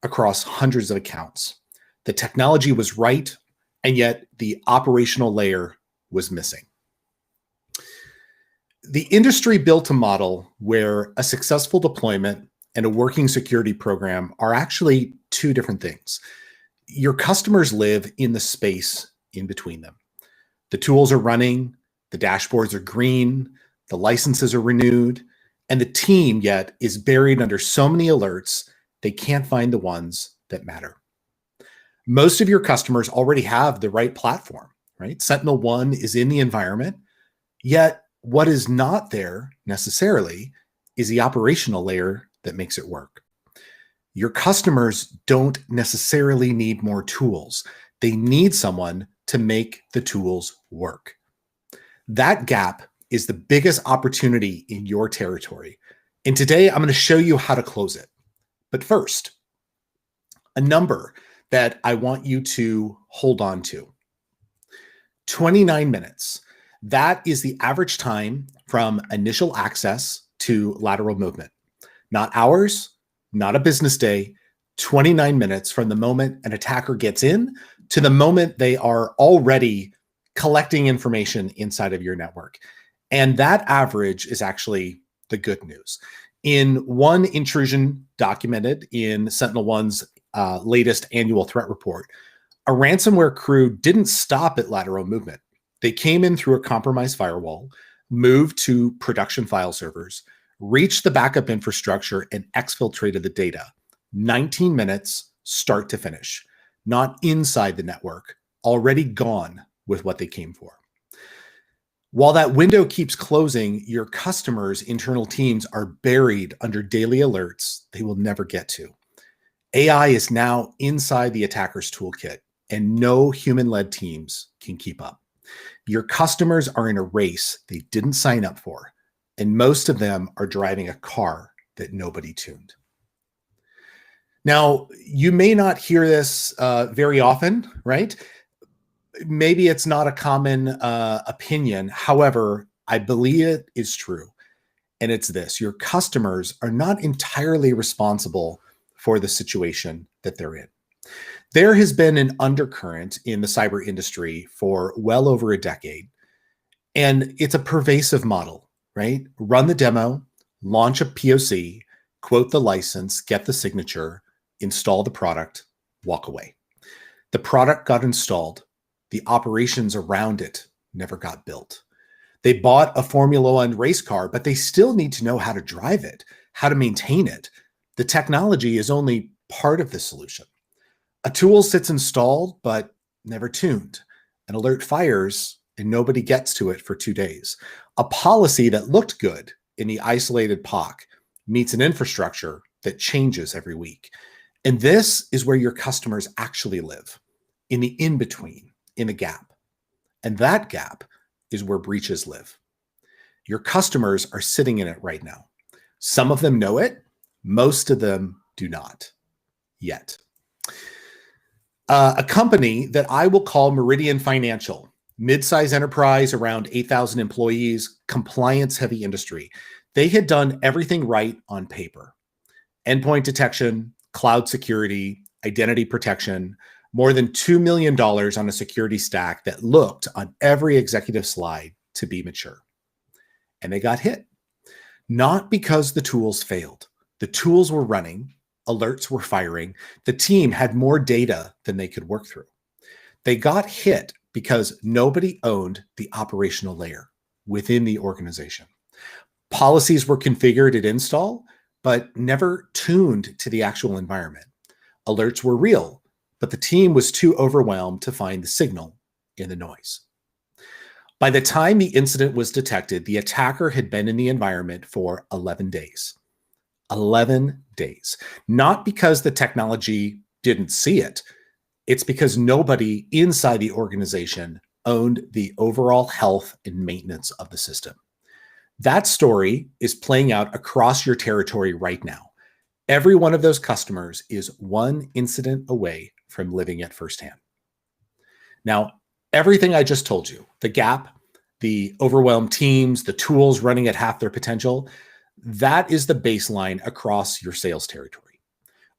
across hundreds of accounts. The technology was right, and yet the operational layer was missing. The industry built a model where a successful deployment and a working security program are actually two different things. Your customers live in the space in between them. The tools are running, the dashboards are green, the licenses are renewed, and the team yet is buried under so many alerts, they can't find the ones that matter. Most of your customers already have the right platform, right? SentinelOne is in the environment, yet what is not there necessarily is the operational layer that makes it work. Your customers don't necessarily need more tools. They need someone to make the tools work. That gap is the biggest opportunity in your territory. And today I'm going to show you how to close it. But first, a number that I want you to hold on to. 29 minutes. That is the average time from initial access to lateral movement. Not hours, not a business day, 29 minutes from the moment an attacker gets in to the moment they are already collecting information inside of your network. And that average is actually the good news. In one intrusion documented in SentinelOne's latest annual threat report, a ransomware crew didn't stop at lateral movement. They came in through a compromised firewall, moved to production file servers, reached the backup infrastructure, and exfiltrated the data. 19 minutes, start to finish. Not inside the network, already gone with what they came for. While that window keeps closing, your customers' internal teams are buried under daily alerts they will never get to. AI is now inside the attacker's toolkit, and no human-led teams can keep up. Your customers are in a race they didn't sign up for, and most of them are driving a car that nobody tuned. Now, you may not hear this very often, right? Maybe it's not a common opinion. However, I believe it is true. And it's this: your customers are not entirely responsible for the situation that they're in. There has been an undercurrent in the cyber industry for well over a decade, and it's a pervasive model, right? Run the demo, launch a POC, quote the license, get the signature, install the product, walk away. The product got installed. The operations around it never got built. They bought a Formula One race car, but they still need to know how to drive it, how to maintain it. The technology is only part of the solution. A tool sits installed, but never tuned. An alert fires, and nobody gets to it for 2 days. A policy that looked good in the isolated POC meets an infrastructure that changes every week. And this is where your customers actually live, in the in-between, in the gap. And that gap is where breaches live. Your customers are sitting in it right now. Some of them know it. Most of them do not yet. A company that I will call Meridian Financial, mid-size enterprise, around 8,000 employees, compliance-heavy industry. They had done everything right on paper. Endpoint detection, cloud security, identity protection, more than $2 million on a security stack that looked on every executive slide to be mature. And they got hit. Not because the tools failed. The tools were running, alerts were firing, the team had more data than they could work through. They got hit because nobody owned the operational layer within the organization. Policies were configured at install, but never tuned to the actual environment. Alerts were real, but the team was too overwhelmed to find the signal in the noise. By the time the incident was detected, the attacker had been in the environment for 11 days. 11 days. Not because the technology didn't see it. It's because nobody inside the organization owned the overall health and maintenance of the system. That story is playing out across your territory right now. Every one of those customers is one incident away from living it firsthand. Now, everything I just told you, the gap, the overwhelmed teams, the tools running at half their potential, that is the baseline across your sales territory.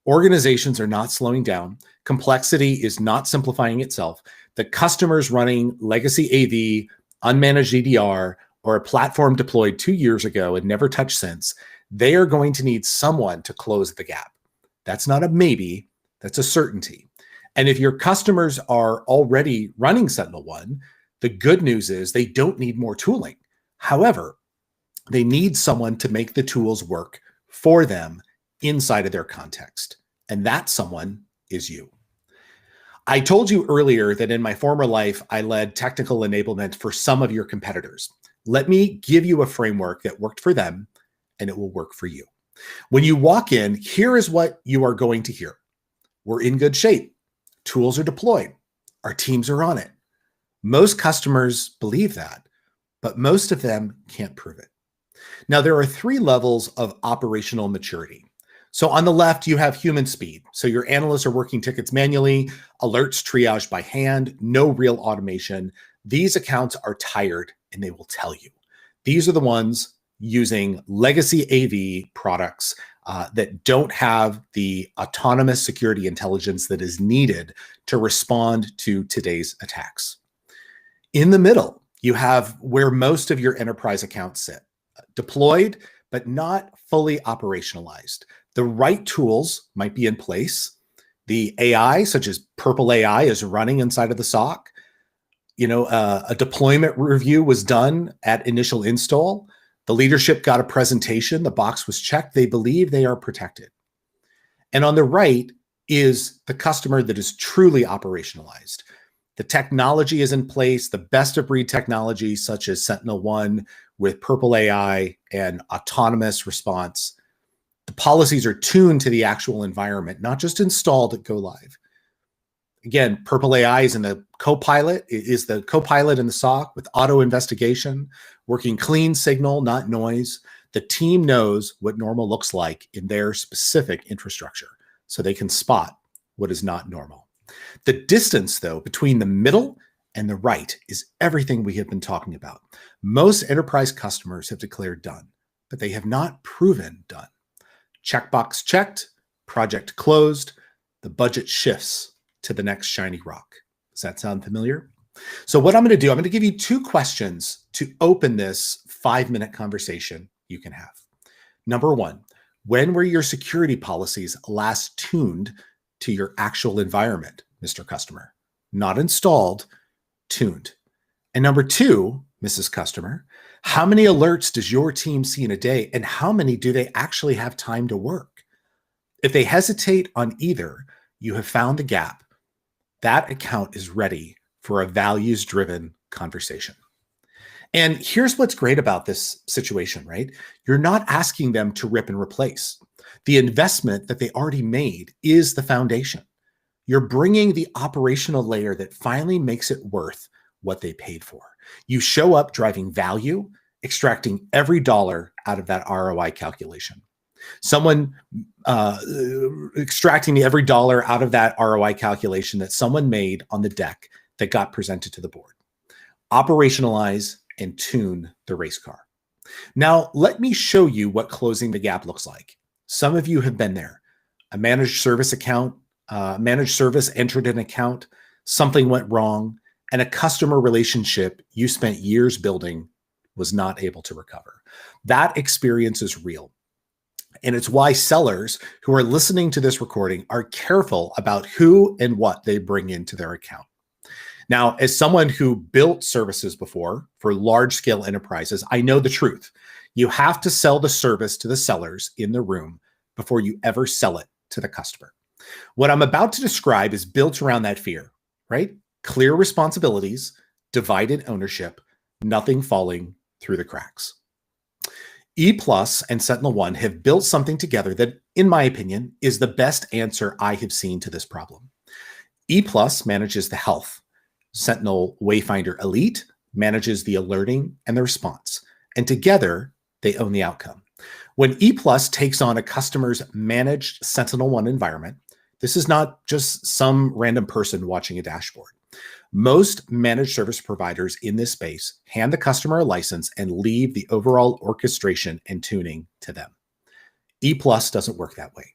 Organizations are not slowing down. Complexity is not simplifying itself. The customers running legacy AV, unmanaged EDR, or a platform deployed 2 years ago and never touched since, they are going to need someone to close the gap. That's not a maybe, that's a certainty. And if your customers are already running SentinelOne, the good news is they don't need more tooling. However, they need someone to make the tools work for them inside of their context. And that someone is you. I told you earlier that in my former life, I led technical enablement for some of your competitors. Let me give you a framework that worked for them, and it will work for you. When you walk in, here is what you are going to hear. We're in good shape. Tools are deployed. Our teams are on it. Most customers believe that, but most of them can't prove it. Now, there are 3 levels of operational maturity. So on the left, you have human speed. So your analysts are working tickets manually, alerts triaged by hand, no real automation. These accounts are tired and they will tell you. These are the ones using legacy AV products that don't have the autonomous security intelligence that is needed to respond to today's attacks. In the middle, you have where most of your enterprise accounts sit, deployed, but not fully operationalized. The right tools might be in place. The AI, such as Purple AI, is running inside of the SOC. A deployment review was done at initial install. The leadership got a presentation. The box was checked. They believe they are protected. And on the right is the customer that is truly operationalized. The technology is in place, the best of breed technology, such as SentinelOne with Purple AI and autonomous response. The policies are tuned to the actual environment, not just installed at go live. Again, Purple AI is in the Copilot. It is the Copilot in the SOC with auto investigation, working clean signal, not noise. The team knows what normal looks like in their specific infrastructure, so they can spot what is not normal. The distance, though, between the middle and the right is everything we have been talking about. Most enterprise customers have declared done, but they have not proven done. Checkbox checked, project closed, the budget shifts to the next shiny rock. Does that sound familiar? So what I'm going to do, I'm going to give you 2 questions to open this 5-minute conversation you can have. Number 1, when were your security policies last tuned to your actual environment, Mr. Customer? Not installed, tuned. And number 2, Mrs. Customer, how many alerts does your team see in a day, and how many do they actually have time to work? If they hesitate on either, you have found the gap. That account is ready for a values-driven conversation. And here's what's great about this situation, right? You're not asking them to rip and replace. The investment that they already made is the foundation. You're bringing the operational layer that finally makes it worth what they paid for. You show up driving value, extracting every dollar out of that ROI calculation. Someone extracting every dollar out of that ROI calculation that someone made on the deck that got presented to the board. Operationalize and tune the race car. Now, let me show you what closing the gap looks like. Some of you have been there. A managed service account, managed service entered an account, something went wrong, and a customer relationship you spent years building was not able to recover. That experience is real. And it's why sellers who are listening to this recording are careful about who and what they bring into their account. Now, as someone who built services before for large-scale enterprises, I know the truth. You have to sell the service to the sellers in the room before you ever sell it to the customer. What I'm about to describe is built around that fear, right? Clear responsibilities, divided ownership, nothing falling through the cracks. E+ and SentinelOne have built something together that, in my opinion, is the best answer I have seen to this problem. E+ manages the health. Sentinel Wayfinder Elite manages the alerting and the response. And together, they own the outcome. When E+ takes on a customer's managed SentinelOne environment, this is not just some random person watching a dashboard. Most managed service providers in this space hand the customer a license and leave the overall orchestration and tuning to them. E+ doesn't work that way.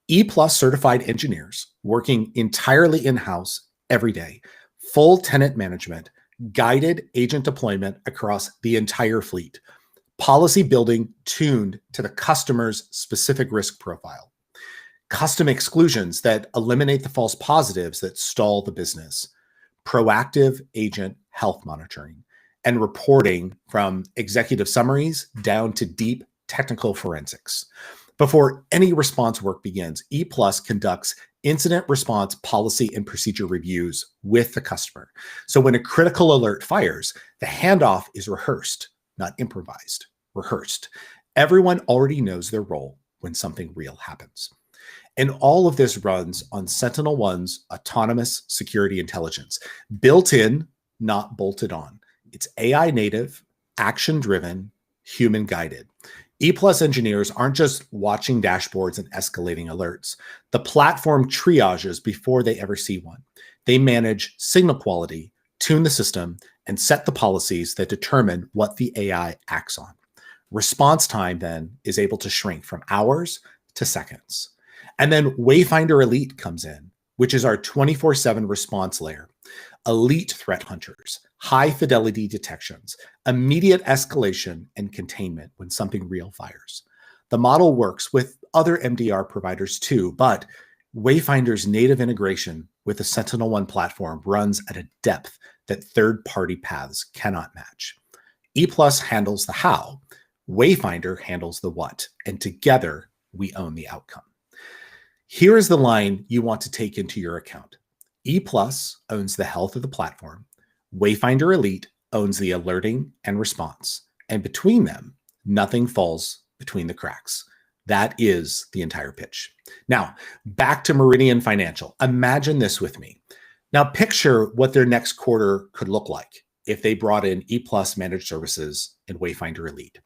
E Plus certified engineers working entirely in-house every day, full tenant management, guided agent deployment across the entire fleet, policy building tuned to the customer's specific risk profile, custom exclusions that eliminate the false positives that stall the business, proactive agent health monitoring, and reporting from executive summaries down to deep technical forensics. Before any response work begins, E Plus conducts incident response policy and procedure reviews with the customer. So when a critical alert fires, the handoff is rehearsed, not improvised, rehearsed. Everyone already knows their role when something real happens. And all of this runs on SentinelOne's autonomous security intelligence, built in, not bolted on. It's AI native, action driven, human guided. E Plus engineers aren't just watching dashboards and escalating alerts. The platform triages before they ever see one. They manage signal quality, tune the system, and set the policies that determine what the AI acts on. Response time then is able to shrink from hours to seconds. And then Wayfinder Elite comes in, which is our 24/7 response layer. Elite threat hunters, high fidelity detections, immediate escalation and containment when something real fires. The model works with other MDR providers too, but Wayfinder's native integration with the SentinelOne platform runs at a depth that third-party paths cannot match. E Plus handles the how, Wayfinder handles the what, and together we own the outcome. Here is the line you want to take into your account. E Plus owns the health of the platform. Wayfinder Elite owns the alerting and response. And between them, nothing falls between the cracks. That is the entire pitch. Now, back to Meridian Financial. Imagine this with me. Now, picture what their next quarter could look like if they brought in E Plus Managed Services and Wayfinder Elite.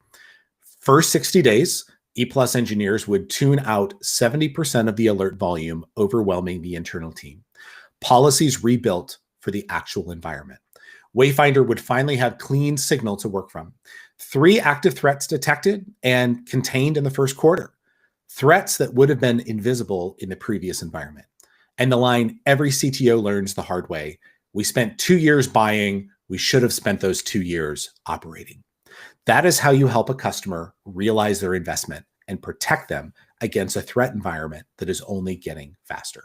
First 60 days, E Plus engineers would tune out 70% of the alert volume, overwhelming the internal team. Policies rebuilt for the actual environment. Wayfinder would finally have clean signal to work from. 3 active threats detected and contained in the first quarter. Threats that would have been invisible in the previous environment. And the line, every CTO learns the hard way. We spent 2 years buying. We should have spent those 2 years operating. That is how you help a customer realize their investment and protect them against a threat environment that is only getting faster.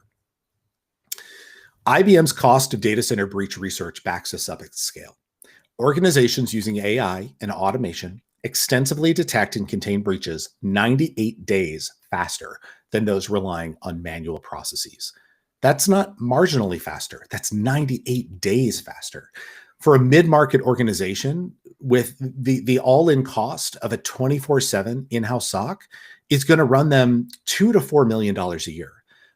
IBM's cost of data center breach research backs us up at scale. Organizations using AI and automation extensively detect and contain breaches 98 days faster than those relying on manual processes. That's not marginally faster. That's 98 days faster. For a mid-market organization with the all-in cost of a 24/7 in-house SOC is going to run them $2 to $4 million a year.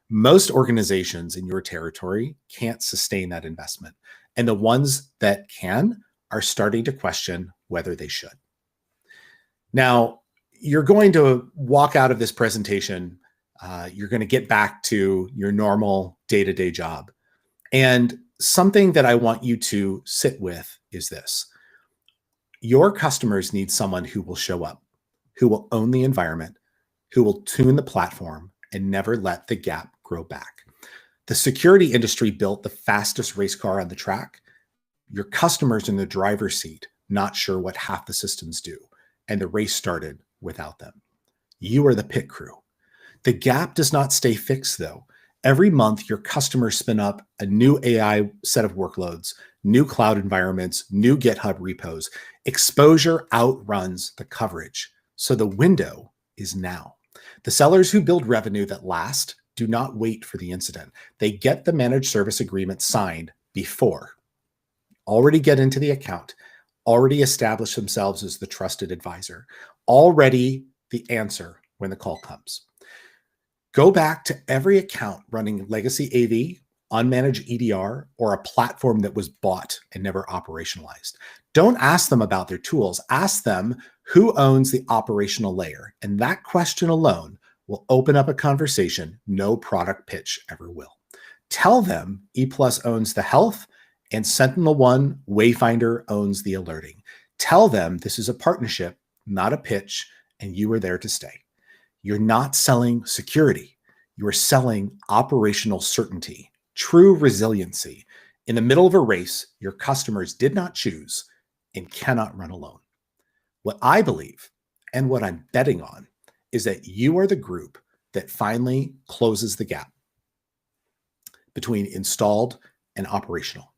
Most organizations in your territory can't sustain that investment. And the ones that can are starting to question whether they should. Now, you're going to walk out of this presentation. You're going to get back to your normal day-to-day job. And something that I want you to sit with is this. Your customers need someone who will show up, who will own the environment, who will tune the platform and never let the gap grow back. The security industry built the fastest race car on the track. Your customers in the driver's seat, not sure what half the systems do, and the race started without them. You are the pit crew. The gap does not stay fixed, though. Every month, your customers spin up a new AI set of workloads, new cloud environments, new GitHub repos. Exposure outruns the coverage. So the window is now. The sellers who build revenue that last do not wait for the incident. They get the managed service agreement signed before. Already get into the account, already establish themselves as the trusted advisor, already the answer when the call comes. Go back to every account running legacy AV, unmanaged EDR, or a platform that was bought and never operationalized. Don't ask them about their tools. Ask them who owns the operational layer. And that question alone will open up a conversation no product pitch ever will. Tell them E Plus owns the health and SentinelOne Wayfinder owns the alerting. Tell them this is a partnership, not a pitch, and you are there to stay. You're not selling security. You are selling operational certainty, true resiliency in the middle of a race your customers did not choose and cannot run alone. What I believe and what I'm betting on is that you are the group that finally closes the gap between installed and operational,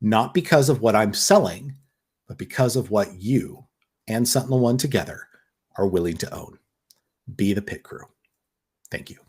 not because of what I'm selling, but because of what you and SentinelOne together are willing to own. Be the pit crew. Thank you.